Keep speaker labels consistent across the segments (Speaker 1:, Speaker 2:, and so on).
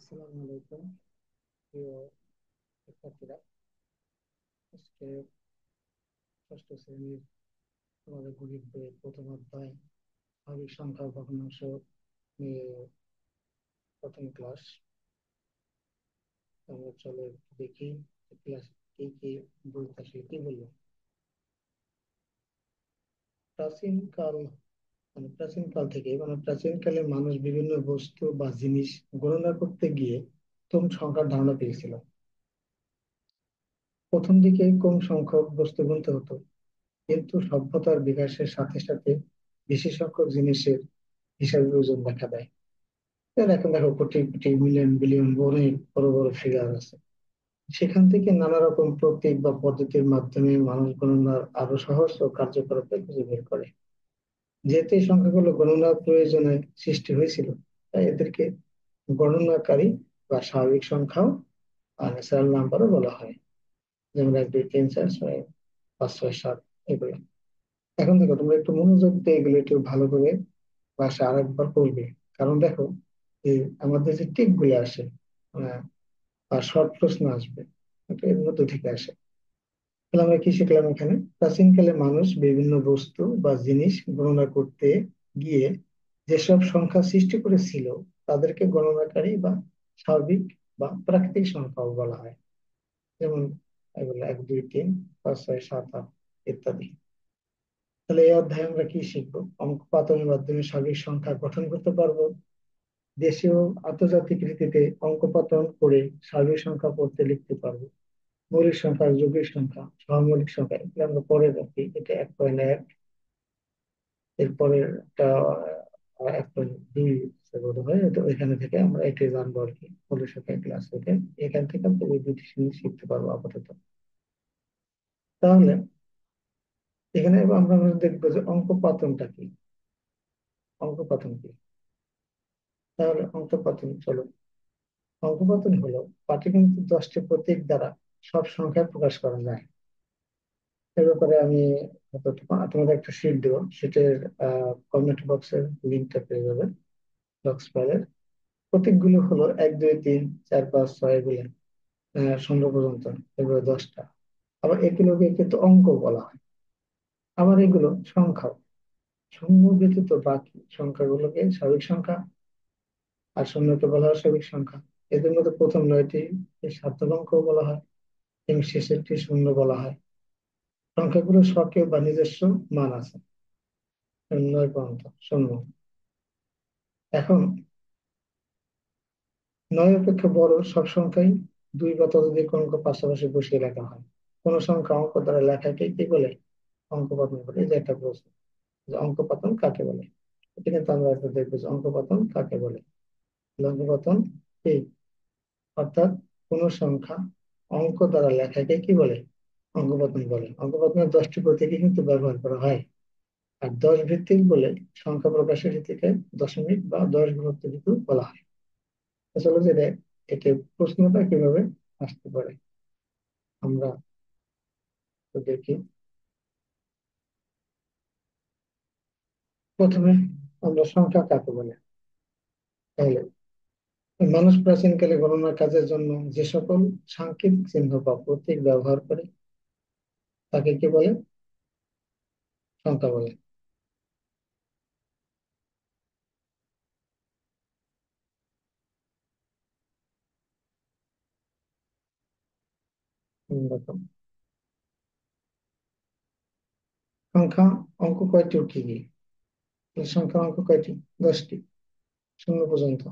Speaker 1: আসসালামু আলাইকুম প্রিয় শিক্ষার্থীরা। আজকে ষষ্ঠ শ্রেণীর তোমাদের গণিত বইয়ের প্রথম অধ্যায় স্বাভাবিক সংখ্যার ভগ্নাংশ নিয়ে প্রথম ক্লাস। আমরা চলো একটু দেখি ক্লাস কি কি বলতে আসলে কি বললো। প্রাচীনকাল প্রাচীনকাল থেকে প্রাচীনকালে মানুষ বিভিন্ন বস্তু বা জিনিস গণনা করতে গিয়ে প্রথম সংখ্যার ধারণা পেয়েছিল। প্রথম দিকে কম সংখ্যক বস্তু গুনতে হতো, কিন্তু সভ্যতার বিকাশের সাথে সাথে বেশি সংখ্যক জিনিসের হিসাবের ওজন দেখা দেয়। এখন দেখো কোটি কোটি মিলিয়ন বিলিয়ন অনেক বড় বড় ফিগার আছে। সেখান থেকে নানা রকম প্রতীক বা পদ্ধতির মাধ্যমে মানুষ গণনার আরো সহজ ও কার্যকর উপায় খুঁজে বের করে। যেহেতু এই সংখ্যাগুলো গণনার প্রয়োজনে সৃষ্টি হয়েছিল, তাই এদেরকে গণনাকারী বা স্বাভাবিক সংখ্যাও ন্যাচারাল নাম্বারও বলা হয়। যেমন 1 2 3 4 6 5 6 7 এগুলো। এখন দেখো তোমরা একটু মনোযোগ দিয়ে এগুলো একটু ভালো করে বাসা আরেকবার পড়বে। কারণ দেখো, যে আমাদের যে টিক গুলো আসে, আহ, বা শর্ট প্রশ্ন আসবে, এটা এর মধ্যে থেকে আসে। তাহলে আমরা কি শিখলাম এখানে? প্রাচীনকালে মানুষ বিভিন্ন বস্তু বা জিনিস গণনা করতে গিয়ে যেসব সংখ্যা সৃষ্টি করেছিল, তাদেরকে গণনাকারী বা স্বাভাবিক বা প্রাকৃতিক সংখ্যাও বলা হয়। যেমন এগুলো 1 2 3 5 6 7 8 ইত্যাদি। তাহলে এই অধ্যায়ে আমরা কি শিখবো? অঙ্ক পাতনের মাধ্যমে স্বাভাবিক সংখ্যা গঠন করতে পারবো। দেশীয় আন্তর্জাতিক রীতিতে অঙ্ক পাতন করে স্বাভাবিক সংখ্যা পড়তে লিখতে পারবো। মৌলিক সংখ্যা, যৌগিক সংখ্যা, সহমৌলিক সংখ্যা এগুলো আমরা পরে রাখি। এটা 1.1, এরপরে একটা 1.2 বোধ হয়। এটা এখানে থেকে আমরা এটাই জানবো আর কি, মৌলিক সংখ্যা ক্লাস থেকে। এখান থেকে আমরা এই দুটি জিনিস শিখতে পারবো আপাতত। তাহলে এখানে আমরা দেখবো যে অঙ্ক পাতনটা কি। অঙ্ক পাতন কি? তাহলে অঙ্ক পাতন চলো। অঙ্কপাতন হলো পাটিগণিতের 10টি প্রতীক দ্বারা সব সংখ্যা প্রকাশ করা যায়। এ ব্যাপারে আমি হয়তো তোমাদের একটা শিট দেবো, শিটের কমেন্ট বক্সের লিঙ্কটা পেয়ে যাবে, বক্স ফাইলের। প্রতীকগুলো হলো 1 2 3 4 5 6 এগুলো 16 পর্যন্ত, এগুলো 10টা। আবার এগুলোকে কিন্তু অঙ্ক বলা হয়। আবার এগুলো সংখ্যা, শূন্য ব্যতীত বাকি সংখ্যাগুলোকে স্বাভাবিক সংখ্যা, আর শূন্যকে বলা হয় স্বাভাবিক সংখ্যা। এদের মধ্যে প্রথম 9টি সাধারণ অঙ্ক বলা হয় এবং শেষেরটি শূন্য বলা হয়। সংখ্যাগুলোর স্বকীয় বা নিজস্ব মান আছে, 9 পর্যন্ত শূন্য। এখন 9 অপেক্ষা বড় সব সংখ্যাই দুই বা ততোধিক অঙ্ক পাশাপাশি বসিয়ে লেখা হয়। কোন সংখ্যা অঙ্ক দ্বারা লেখাকে কি বলে? অঙ্কপাতন বলে। এই যে একটা প্রশ্ন, যে অঙ্কপাতন কাকে বলে। এটা কিন্তু আমরা একটু দেখবো যে অঙ্কপাতন কাকে বলে। অঙ্কপাতন কি? অর্থাৎ কোন সংখ্যা অঙ্ক দ্বারা লেখাকে কি বলে? অঙ্কপাতন বলে। অঙ্কপাতনের 10টি প্রতীকই কিন্তু ব্যবহার করা হয়। আর 10 ভিত্তিক বলে সংখ্যা প্রকাশের রীতিকে দশমিক বা 10 বিভক্ত রীতি বলা হয়। আসলে যে এটা প্রশ্নটা কিভাবে আসতে পারে আমরা তো দেখি। প্রথমে আমরা সংখ্যা কাকে বলে। তাহলে মানুষ প্রাচীনকালে গণনার কাজের জন্য যে সকল সাংকেতিক চিহ্ন বা প্রতীক ব্যবহার করে, তাকে কি বলে? সংখ্যা বলে। রকম সংখ্যা অঙ্ক কয়টি ও কি কি? সংখ্যা অঙ্ক কয়টি? 10টি, শূন্য পর্যন্ত।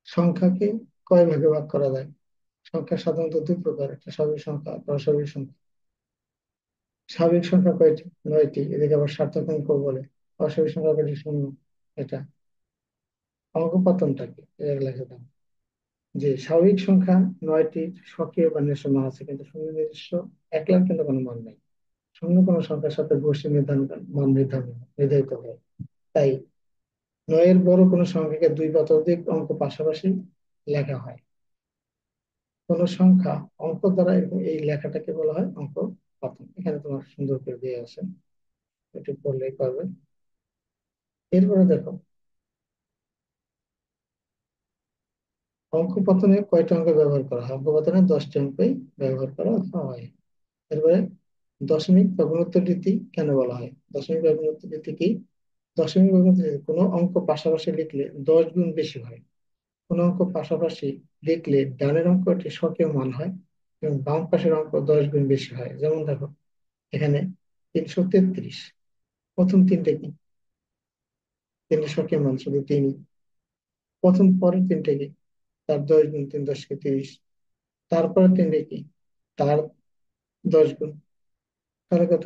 Speaker 1: সংখ্যাকে কয় ভাগে ভাগ করা যায়? সংখ্যা সাধারণত দুই প্রকার, একটা স্বাভাবিক সংখ্যা আর অস্বাভাবিক সংখ্যা। স্বাভাবিক সংখ্যা কয়টি? 9টি, এদিকে আবার সার্থক অঙ্ক বলে। অস্বাভাবিক সংখ্যা কয়টি? শূন্য। এটা অঙ্কপাতনটা কি এটা লেখা দাও। যে স্বাভাবিক সংখ্যা 9টি স্বকীয় বা নিজস্ব মান আছে, কিন্তু শূন্য নিজস্ব একলার কিন্তু কোনো মান নেই। শূন্য কোনো সংখ্যার সাথে গোষ্ঠী নির্ধারণ মান নির্ধারিত হয়। তাই 9-এর বড় কোনো সংখ্যাকে দুই বা ততোধিক অঙ্ক পাশাপাশি লেখা হয়। কোন সংখ্যা অঙ্ক দ্বারা এই লেখাটাকে বলা হয় অঙ্ক পাতন। এখানে তোমার সুন্দর করে দিয়ে আছে, একটু পড়লেই পারবে। এরপরে দেখো, অঙ্ক পতনে কয়টা অঙ্ক ব্যবহার করা হয়? অঙ্ক পতনে 10টি অঙ্কই ব্যবহার করা হয়। এরপরে দশমিক বা গুণোত্তর রীতি কেন বলা হয়? দশমিক বা গুণোত্তর রীতি কি? দশমিক বা গুণোত্তর রীতি, কোনো অঙ্ক পাশাপাশি লিখলে 10 গুণ বেশি হয়। কোনো অঙ্ক পাশাপাশি লিখলে ডানের অঙ্কটি স্বকীয় মান হয় এবং বাম পাশের অঙ্ক 10 গুণ বেশি হয়। যেমন দেখো, এখানে 333, প্রথম তিনটে কি? তিনটে স্বকীয় মান শুধু তিন। প্রথম পরের তিনটে কি? তার 10 গুণ, 3 × 10 = 30। তারপরের তিনটে কি? তার 10 গুণ। তাহলে কত?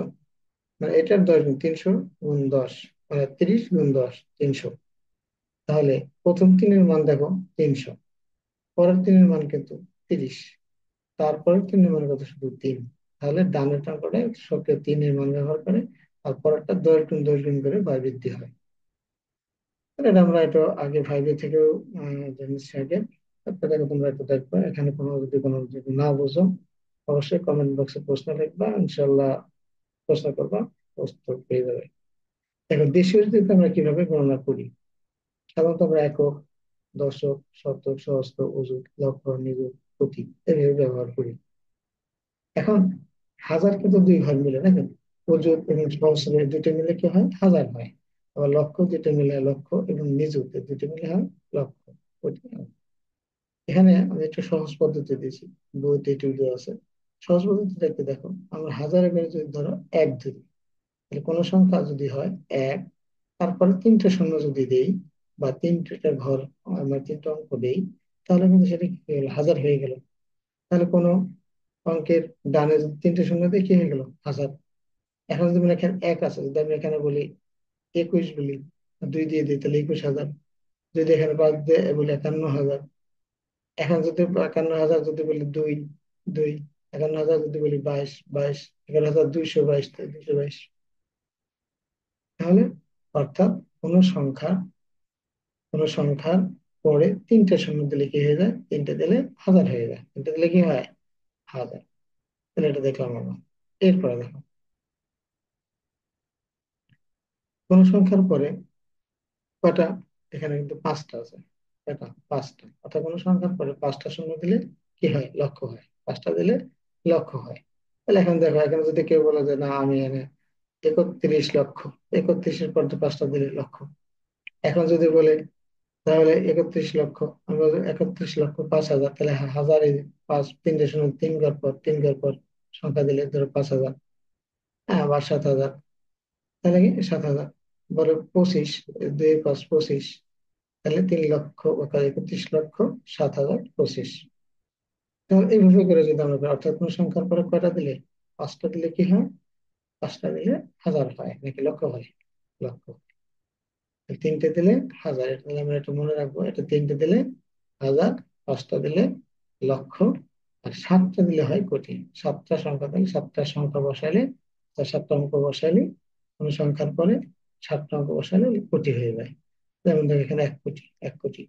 Speaker 1: মানে এটার 10 গুণ, 300 × 10, মানে 30 × 10, 300। তাহলে প্রথম তিনের মান দেখো 300, পরের তিনের মান কিন্তু 30, তারপরের তিনের মান কত? শুধু তিন। তাহলে ডানেরটা করে সবকে তিনের মান ব্যবহার করে, আর পরেরটা 10 × 10 গুণ করে বাড়ি বৃদ্ধি হয়। তাহলে এটা আমরা এটা আগে ফাইভে থেকেও জেনেছি আগে। তারপরে দেখো, তোমরা একটু দেখবা, এখানে যদি না বুঝো অবশ্যই কমেন্ট বক্সে প্রশ্ন লিখবা, ইনশাল্লাহ প্রশ্ন করবা, প্রস্তুত পেয়ে যাবে। দেখো, দেশীয় রীতিতে আমরা কিভাবে গণনা করি? সাধারণত আমরা একক, দশক, শতক, সহস্র, অযুত, লক্ষ, নিযুত, কোটি এভাবে ব্যবহার করি। এখন হাজার কিন্তু দুই ঘর মিলে, দেখেন, অযুত এবং সহস্রের দুইটা মিলে কি হয়? হাজার হয়। আবার লক্ষ যেটা মিলে, লক্ষ এবং নিযুত এর দুইটা মিলে হয় লক্ষ, কোটি হয়। এখানে আমি একটু সহজ পদ্ধতি দিয়েছি, বইতে এটুকু দেওয়া আছে। সহজ পদ্ধতিটা একটু দেখো, আমরা হাজারের বেড়ে যদি ধরো এক ধরি, তাহলে কোনো সংখ্যা যদি হয় এক, তারপরে তিনটে শূন্য যদি দেই, বা তিনটা ঘর, আমরা তিনটা অঙ্ক দেই, তাহলে কিন্তু সেটা কি হয়ে গেল? হাজার হয়ে গেল। তাহলে কোনো অঙ্কের ডানে যদি তিনটে শূন্য দিই, কি হয়ে গেল? হাজার। এখন যদি আমরা এখানে এক আছে, যদি আমি এখানে বলি 21 বলি, দুই দিয়ে দিই, তাহলে 21,000। যদি এখানে 5 দিয়ে বলি 51,000। এখন যদি 51,000 যদি বলি দুই, দুই, 51,000 যদি বলি 22, 22, 11,222, 222। তাহলে অর্থাৎ কোন সংখ্যা, কোন সংখ্যার পরে তিনটা শূন্য দিলে কি হয়ে যায়? তিনটে দিলে হাজার হয়ে যায়, তিনটে দিলে কি হয়? হাজার। তাহলে এটা দেখলাম আমরা। এরপরে দেখো, কোন সংখ্যার পরে কয়টা? এখানে কিন্তু পাঁচটা আছে। কয়টা? পাঁচটা। অর্থাৎ কোন সংখ্যার পরে পাঁচটা শূন্য দিলে কি হয়? লক্ষ হয়। পাঁচটা দিলে লক্ষ হয়। তাহলে এখন দেখো, এখানে যদি কেউ বলে যে না, আমি এনে 31 লক্ষ, 31-এর পর তো পাঁচটা দিলে লক্ষ। এখন যদি বলে তাহলে 31 লক্ষ, আমরা 31,05,000, তাহলে হাজার, এই পাঁচ তিনটে শূন্য, তিন ঘর পর, তিন ঘর পর সংখ্যা দিলে ধরো 5,000। হ্যাঁ, আবার 7,000, তাহলে কি 7,000। বলে 25, 2 × 5 = 25, তাহলে 3 লক্ষ, অর্থাৎ 31,07,025। তাহলে এইভাবে করে যদি আমরা করি, অর্থাৎ কোন সংখ্যার পরে কয়টা দিলে? পাঁচটা দিলে কি হয়? পাঁচটা দিলে হাজার হয় নাকি লক্ষ হয়? লক্ষ। তিনটে দিলে হাজার, এটা তাহলে আমরা একটু মনে রাখবো, এটা তিনটে দিলে হাজার, পাঁচটা দিলে লক্ষ, আর সাতটা দিলে হয় কোটি। সাতটা সংখ্যা দিলে, সাতটা সংখ্যা বসাইলে, তার সাতটা অঙ্ক বসাইলে, কোন সংখ্যার পরে সাতটা অঙ্ক বসাইলে কোটি হয়ে যায়। যেমন দেখো, এখানে 1 কোটি, 1 কোটি।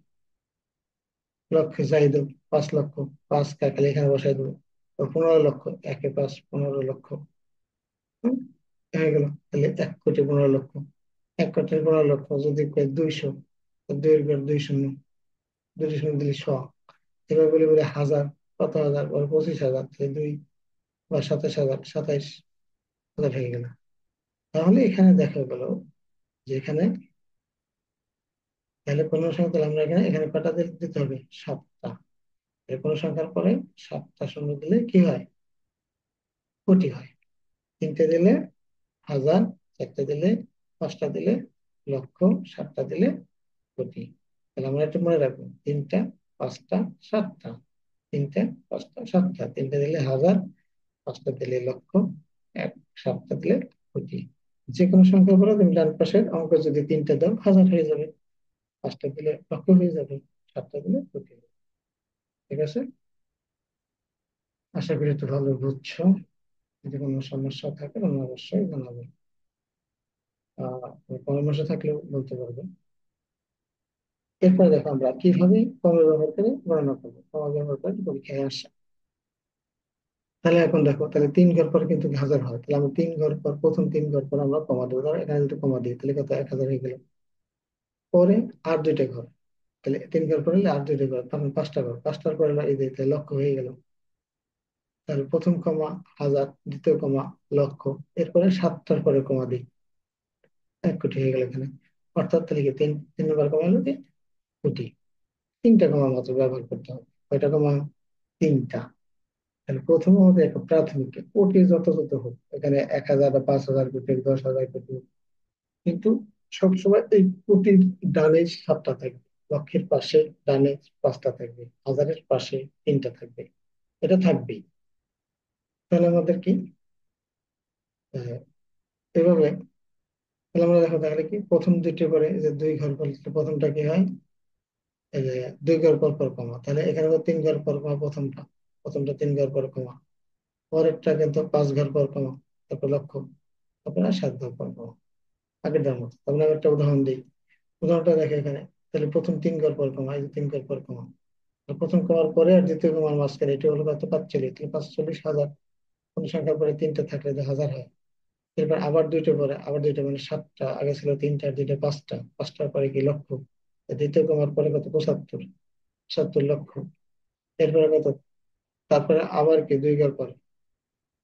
Speaker 1: লক্ষে যাই দেব, 5 লক্ষ, পাঁচ কাকালে এখানে বসাই দেবো। তো 15 লক্ষ, একে পাঁচ, 15 লক্ষ। হুম, হয়ে গেল। তাহলে 1,15,00,000। 1,15,00,000 যদি কয় 200, দুইয়ের ঘর দুই শূন্য, দুটি শূন্য দিলে 100। এবার বলে বলে হাজার, কত হাজার? বলে 25,000, তাহলে দুই বা 27,000, 27,000 হয়ে গেল। তাহলে এখানে দেখা গেল যে এখানে, তাহলে কোনো সংখ্যা, তাহলে আমরা এখানে এখানে কটা দিতে হবে? সাতটা। কোনো সংখ্যার পরে সাতটা শূন্য দিলে কি হয়? কোটি হয়। তিনটে দিলে হাজার, চারটে দিলে, পাঁচটা দিলে লক্ষ, সাতটা দিলে কোটি। তাহলে আমরা একটু মনে রাখবো, তিনটা, পাঁচটা, সাতটা। তিনটা, পাঁচটা, সাতটা, তিনটা দিলে হাজার, পাঁচটা দিলে লক্ষ, এক, সাতটা দিলে কোটি। যে কোনো সংখ্যা বলো তুমি, ডান পাশের অঙ্ক যদি তিনটা দাও, হাজার হয়ে যাবে। পাঁচটা দিলে লক্ষ হয়ে যাবে, সাতটা দিলে কোটি হবে। ঠিক আছে? আশা করি একটু ভালো বুঝছো। যদি কোনো সমস্যা থাকে তাহলে অবশ্যই জানাবে। পরামর্শ থাকলেও বলতে পারবে। এরপরে দেখো, আমরা কিভাবে কমা ব্যবহার করে গণনা করবো, কমা ব্যবহার করে পরীক্ষায় আসে। তাহলে এখন দেখো, তাহলে তিন ঘর পর কিন্তু হাজার হয়, তাহলে আমরা তিন ঘর পর, প্রথম তিন ঘর পর আমরা কমা দেবো। ধরো এখানে যদি কমা দিই, তাহলে কত? 1,000 হয়ে গেল। পরে আর দুইটা ঘর, তাহলে 3 ঘর পরে আর 2টা ঘর, তখন 5টা ঘর, 5টার পরে এই যে তাহলে লক্ষ হয়ে গেল। তাহলে প্রথম কমা হাজার, দ্বিতীয় কমা লক্ষ, এরপরে 7টার পরে কমা দিই, 1 কোটি হয়ে গেল এখানে। অর্থাৎ তাহলে কি 3 নম্বর কমা হলো কি কোটি। 3টা কমা মাত্র ব্যবহার করতে হবে। কয়টা কমা? 3টা। তাহলে প্রথম আমাদের একটা প্রাথমিক কোটি যত যত হোক, এখানে 1,000 5,000 কোটি 10,000 কোটি, কিন্তু সবসময় এই কোটির ডানে 7টা থাকবে, লক্ষের পাশে ডানে 5টা থাকবে, হাজারের পাশে 3টা থাকবে। এটা থাকবেই। তাহলে আমাদের কি আহ, এভাবে, তাহলে আমরা দেখো তাহলে কি প্রথম দুইটি করে এই যে 2 ঘর করলে প্রথমটা কি হয়, এই যে 2 ঘর পর পর কমা, তাহলে এখানে 3 ঘর পর কমা প্রথমটা, প্রথমটা 3 ঘর পর কমা, পরেরটা কিন্তু 5 ঘর পর কমা, তারপর লক্ষ, তারপরে 7 ঘর পর কমা, আগেরটার মতো। তারপরে আমি একটা উদাহরণ দিই। উদাহরণটা দেখে এখানে, তাহলে প্রথম 3 ঘর পর কমা, এই যে 3 ঘর পর কমা, আর প্রথম কমার পরে আর দ্বিতীয় কমার মাঝখানে এটা হলো কত? 45, তাহলে 45,000। কোন সংখ্যার পরে 3টা থাকলে যে হাজার হয়। এরপর আবার 2টা পরে আবার 2টা, মানে 7টা, আগে ছিল 3টা, 2টা 5টা, 5টার পরে কি লক্ষ। দ্বিতীয় কমার পরে কত? 75, 75 লক্ষ। এরপরে কত? তারপরে আবার কি 2 ঘর পরে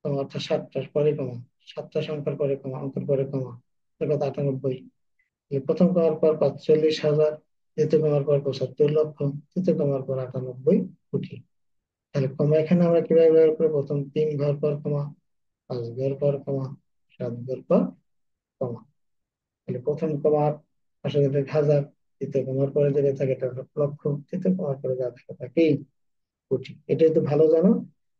Speaker 1: কমা, অর্থাৎ 7টার পরে কমা, 7টা সংখ্যার পরে কমা, অঙ্কের পরে কমা, তার কত? 98। এই প্রথম কমার পর 45,000, দ্বিতীয় কমার পর 75 লক্ষ, তৃতীয় কমার পর 98 কোটি। তাহলে কমা এখানে আমরা কিভাবে ব্যবহার করবো? প্রথম 3 ঘর পর কমা, 5 ঘর পর কমা, 7 ঘর পর কমা। তাহলে প্রথম কমার পাশে যেটা থাকে হাজার, দ্বিতীয় কমার পরে যেটা থাকে এটা হলো লক্ষ, তৃতীয় কমার পরে যা থাকে তাকে কোটি। এটা তো ভালো জানো,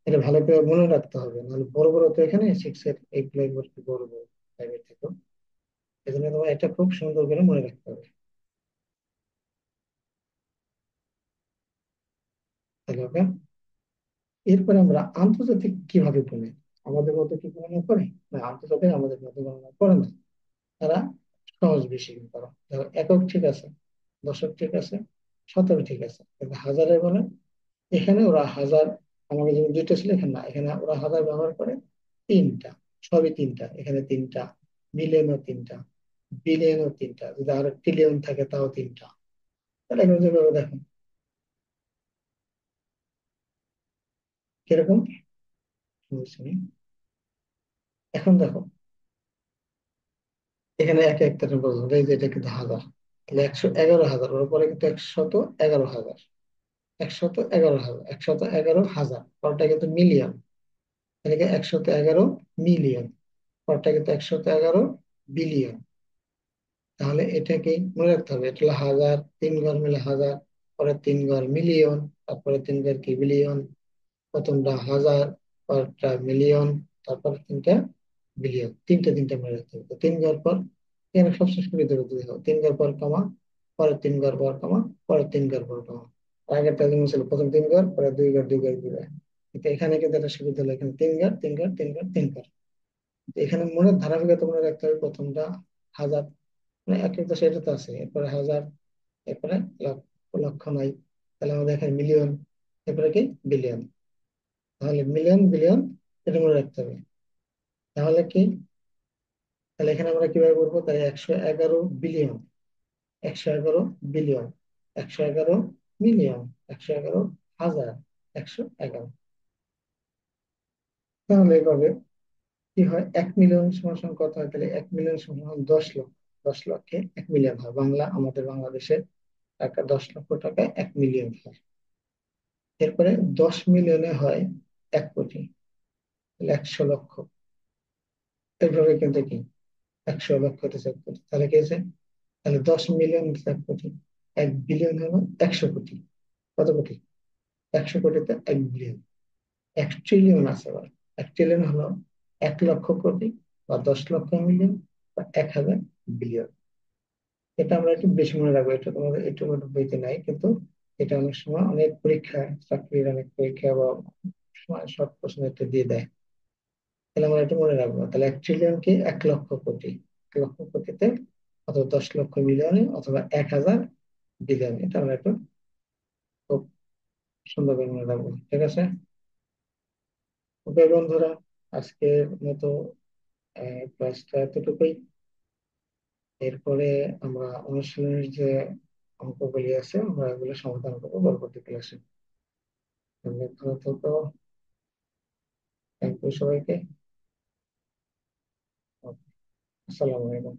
Speaker 1: এটা ভালো করে মনে রাখতে হবে, নাহলে বড় বড় তো এখানে 6 এর এইগুলো একবার কি বড় বড় প্রাইভেট থেকে, এই জন্য তোমার এটা খুব সুন্দর করে মনে রাখতে হবে। তাহলে ওকে, এরপরে আমরা আন্তর্জাতিক কিভাবে বলি? আমাদের মধ্যে কি গণনা করে? না, আন্তর্জাতিক আমাদের মধ্যে গণনা করে না। তারা সহজ বেশি তারা, ধরো একক ঠিক আছে, দশক ঠিক আছে, শতক ঠিক আছে, কিন্তু হাজারে বলে এখানে ওরা হাজার, আমাকে যেমন 2টা ছিল এখানে না, এখানে ওরা হাজার ব্যবহার করে 3টা, সবই 3টা, এখানে 3টা, মিলিয়নও 3টা, বিলিয়নও 3টা, যদি আরো ট্রিলিয়ন থাকে তাও 3টা। তাহলে এখন যেভাবে দেখো কিরকম বুঝছি। এখন দেখো এখানে এক একটা বলবো, এই যে এটা কিন্তু হাজার, তাহলে 111,000, ওর পরে কিন্তু 111,000, 111,000, 111,000 পরটা কিন্তু মিলিয়ন, এদিকে 111 মিলিয়ন, পরটা কিন্তু 111 বিলিয়ন। তাহলে এটাকে মনে রাখতে হবে, এটা হলো হাজার, 3 ঘর মিলে হাজার, পরে 3 ঘর মিলিয়ন, তারপরে 3 ঘর কি বিলিয়ন, প্রথমটা হাজার, পরটা মিলিয়ন, তারপরে 3টা বিলিয়ন, তিনটা তিনটা মনে রাখতে হবে। তো 3 ঘর পর এখানে সবশেষ করে দেবে, যদি হয় 3 ঘর পর কমা, পরের 3 ঘর পর কমা, পরের 3 ঘর পর কমা। আগেরটা যেমন ছিল, প্রথম 3 ঘর, পরে 2 ঘর, 2 ঘর দিবে। কিন্তু এখানে কিন্তু একটা সুবিধা হলো, এখানে 3 ঘর, 3 ঘর, 3 ঘর, 3 ঘর। এখানে মনে ধারাবাহিকতা মনে রাখতে হবে, প্রথমটা হাজার, মানে এক একটা সেটা তো আছে, এরপরে হাজার, এরপরে লক্ষ, লক্ষ নাই, তাহলে আমাদের এখানে মিলিয়ন, এরপরে কি বিলিয়ন। তাহলে মিলিয়ন বিলিয়ন এটা মনে রাখতে হবে। তাহলে কি, তাহলে এখানে আমরা কিভাবে করবো? তাহলে 111 বিলিয়ন, 111 বিলিয়ন, 111 মিলিয়ন, 111,000, 111। তাহলে এভাবে কি হয়, 1 মিলিয়ন সমান সমান কত হয়? তাহলে 1 মিলিয়ন সমান সমান 10 লক্ষ, 10 লক্ষে 1 মিলিয়ন হয়, বাংলা আমাদের বাংলাদেশের টাকা, 10 লক্ষ টাকায় 1 মিলিয়ন হয়। এরপরে 10 মিলিয়নে হয় 1 কোটি, তাহলে 100 লক্ষ। এইভাবে কিন্তু কি 100 লক্ষ হতে 1 কোটি, তাহলে কি আছে? তাহলে 10 মিলিয়ন হচ্ছে 1 কোটি, 1 বিলিয়ন হলো 100 কোটি। কত কোটি? 100 কোটিতে 1 বিলিয়ন। 1 ট্রিলিয়ন আছে আবার, 1 ট্রিলিয়ন হলো 1 লক্ষ কোটি, বা 10 লক্ষ মিলিয়ন, বা 1,000 বিলিয়ন। এটা আমরা একটু বেশি মনে রাখবো, এটা তোমাদের একটু বইতে নাই, কিন্তু এটা অনেক সময় অনেক পরীক্ষা, চাকরির অনেক পরীক্ষা বা সময় শর্ট প্রশ্ন একটা দিয়ে দেয়। তাহলে আমরা এটা মনে রাখবো, তাহলে 1 ট্রিলিয়ন কি 1 লক্ষ কোটি, 1 লক্ষ কোটিতে অথবা 10 লক্ষ মিলিয়নে, অথবা 1,000 বিলিয়ন, এটা আমরা একটু খুব সুন্দর করে মনে রাখবো, ঠিক আছে? ওকে বন্ধুরা, আজকের মতো ক্লাসটা এতটুকুই। এরপরে আমরা অনুশীলনের যে অঙ্কগুলি আছে আমরা এগুলো সমাধান করবো পরবর্তী ক্লাসে। ভালো থাকো। থ্যাংক ইউ সবাইকে। আসসালামু আলাইকুম।